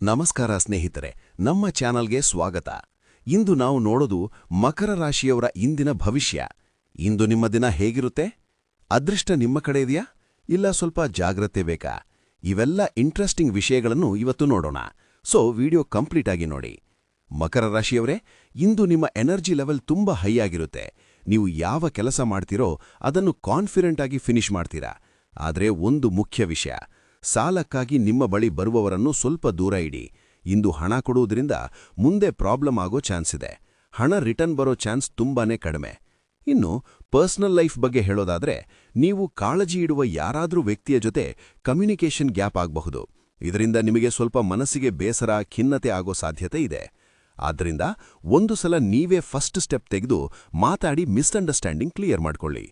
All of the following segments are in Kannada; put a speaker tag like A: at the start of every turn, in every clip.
A: ನಮಸ್ಕಾರ ಸ್ನೇಹಿತರೆ, ನಮ್ಮ ಚಾನಲ್ಗೆ ಸ್ವಾಗತ. ಇಂದು ನಾವು ನೋಡೋದು ಮಕರ ರಾಶಿಯವರ ಇಂದಿನ ಭವಿಷ್ಯ. ಇಂದು ನಿಮ್ಮ ದಿನ ಹೇಗಿರುತ್ತೆ? ಅದೃಷ್ಟ ನಿಮ್ಮ ಕಡೆ ಇದೆಯಾ? ಇಲ್ಲ ಸ್ವಲ್ಪ ಜಾಗ್ರತೆ ಬೇಕಾ? ಇವೆಲ್ಲ ಇಂಟ್ರೆಸ್ಟಿಂಗ್ ವಿಷಯಗಳನ್ನು ಇವತ್ತು ನೋಡೋಣ. ಸೊ ವಿಡಿಯೋ ಕಂಪ್ಲೀಟ್ ಆಗಿ ನೋಡಿ. ಮಕರ ರಾಶಿಯವರೇ, ಇಂದು ನಿಮ್ಮ ಎನರ್ಜಿ ಲೆವೆಲ್ ತುಂಬಾ ಹೈ ಆಗಿರುತ್ತೆ. ನೀವು ಯಾವ ಕೆಲಸ ಮಾಡ್ತೀರೋ ಅದನ್ನು ಕಾನ್ಫಿಡೆಂಟ್ ಆಗಿ ಫಿನಿಶ್ ಮಾಡ್ತೀರಾ. ಆದರೆ ಒಂದು ಮುಖ್ಯ ವಿಷಯ, ಸಾಲಕ್ಕಾಗಿ ನಿಮ್ಮ ಬಳಿ ಬರುವವರನ್ನು ಸ್ವಲ್ಪ ದೂರ ಇಡಿ. ಇಂದು ಹಣ ಕೊಡುವುದರಿಂದ ಮುಂದೆ ಪ್ರಾಬ್ಲಮ್ ಆಗೋ ಚಾನ್ಸ್ ಇದೆ. ಹಣ ರಿಟರ್ನ್ ಬರೋ ಚಾನ್ಸ್ ತುಂಬಾನೇ ಕಡಿಮೆ. ಇನ್ನು ಪರ್ಸನಲ್ ಲೈಫ್ ಬಗ್ಗೆ ಹೇಳೋದಾದ್ರೆ, ನೀವು ಕಾಳಜಿ ಇಡುವ ಯಾರಾದ್ರೂ ವ್ಯಕ್ತಿಯ ಜೊತೆ ಕಮ್ಯುನಿಕೇಷನ್ ಗ್ಯಾಪ್ ಆಗಬಹುದು. ಇದರಿಂದ ನಿಮಗೆ ಸ್ವಲ್ಪ ಮನಸ್ಸಿಗೆ ಬೇಸರ, ಖಿನ್ನತೆ ಆಗೋ ಸಾಧ್ಯತೆ ಇದೆ. ಆದ್ದರಿಂದ ಒಂದು ಸಲ ನೀವೇ ಫಸ್ಟ್ ಸ್ಟೆಪ್ ತೆಗೆದು ಮಾತಾಡಿ ಮಿಸ್ಅಂಡರ್ಸ್ಟ್ಯಾಂಡಿಂಗ್ ಕ್ಲಿಯರ್ ಮಾಡ್ಕೊಳ್ಳಿ.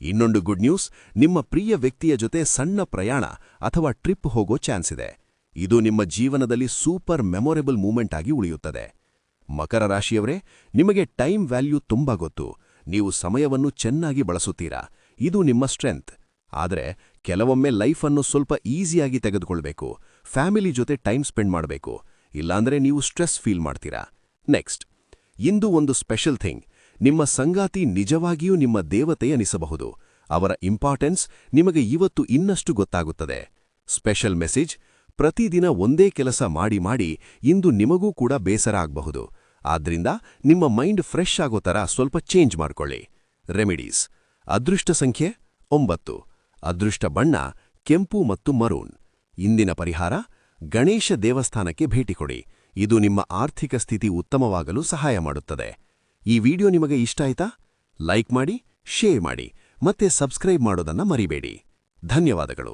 A: ಇನ್ನೊಂದು ಗುಡ್ ನ್ಯೂಸ್, ನಿಮ್ಮ ಪ್ರಿಯ ವ್ಯಕ್ತಿಯ ಜೊತೆ ಸಣ್ಣ ಪ್ರಯಾಣ ಅಥವಾ ಟ್ರಿಪ್ ಹೋಗೋ ಚಾನ್ಸ್ ಇದೆ. ಇದು ನಿಮ್ಮ ಜೀವನದಲ್ಲಿ ಸೂಪರ್ ಮೆಮೊರೇಬಲ್ ಮೂಮೆಂಟ್ ಆಗಿ ಉಳಿಯುತ್ತದೆ. ಮಕರ ರಾಶಿಯವರೇ, ನಿಮಗೆ ಟೈಮ್ ವ್ಯಾಲ್ಯೂ ತುಂಬಾ ಗೊತ್ತು. ನೀವು ಸಮಯವನ್ನು ಚೆನ್ನಾಗಿ ಬಳಸುತ್ತೀರಾ. ಇದು ನಿಮ್ಮ ಸ್ಟ್ರೆಂತ್. ಆದರೆ ಕೆಲವೊಮ್ಮೆ ಲೈಫನ್ನು ಸ್ವಲ್ಪ ಈಸಿಯಾಗಿ ತೆಗೆದುಕೊಳ್ಬೇಕು. ಫ್ಯಾಮಿಲಿ ಜೊತೆ ಟೈಮ್ ಸ್ಪೆಂಡ್ ಮಾಡಬೇಕು. ಇಲ್ಲಾಂದ್ರೆ ನೀವು ಸ್ಟ್ರೆಸ್ ಫೀಲ್ ಮಾಡ್ತೀರಾ. ನೆಕ್ಸ್ಟ್, ಇಂದು ಒಂದು ಸ್ಪೆಷಲ್ ಥಿಂಗ್. ನಿಮ್ಮ ಸಂಗಾತಿ ನಿಜವಾಗಿಯೂ ನಿಮ್ಮ ದೇವತೆ ಅನಿಸಬಹುದು. ಅವರ ಇಂಪಾರ್ಟೆನ್ಸ್ ನಿಮಗೆ ಇವತ್ತು ಇನ್ನಷ್ಟು ಗೊತ್ತಾಗುತ್ತದೆ. ಸ್ಪೆಷಲ್ ಮೆಸೇಜ್: ಪ್ರತಿದಿನ ಒಂದೇ ಕೆಲಸ ಮಾಡಿ ಮಾಡಿ ಇಂದು ನಿಮಗೂ ಕೂಡ ಬೇಸರ ಆಗಬಹುದು. ಆದ್ರಿಂದ ನಿಮ್ಮ ಮೈಂಡ್ ಫ್ರೆಶ್ ಆಗೋ ಥರ ಸ್ವಲ್ಪ ಚೇಂಜ್ ಮಾಡ್ಕೊಳ್ಳಿ. ರೆಮಿಡೀಸ್: ಅದೃಷ್ಟ ಸಂಖ್ಯೆ 9, ಅದೃಷ್ಟ ಬಣ್ಣ ಕೆಂಪು ಮತ್ತು ಮರೂನ್. ಇಂದಿನ ಪರಿಹಾರ: ಗಣೇಶ ದೇವಸ್ಥಾನಕ್ಕೆ ಭೇಟಿ ಕೊಡಿ. ಇದು ನಿಮ್ಮ ಆರ್ಥಿಕ ಸ್ಥಿತಿ ಉತ್ತಮವಾಗಲು ಸಹಾಯ ಮಾಡುತ್ತದೆ. ಈ ವಿಡಿಯೋ ನಿಮಗೆ ಇಷ್ಟ ಆಯ್ತಾ? ಲೈಕ್ ಮಾಡಿ, ಶೇರ್ ಮಾಡಿ, ಮತ್ತೆ ಸಬ್ಸ್ಕ್ರೈಬ್ ಮಾಡೋದನ್ನ ಮರಿಬೇಡಿ. ಧನ್ಯವಾದಗಳು.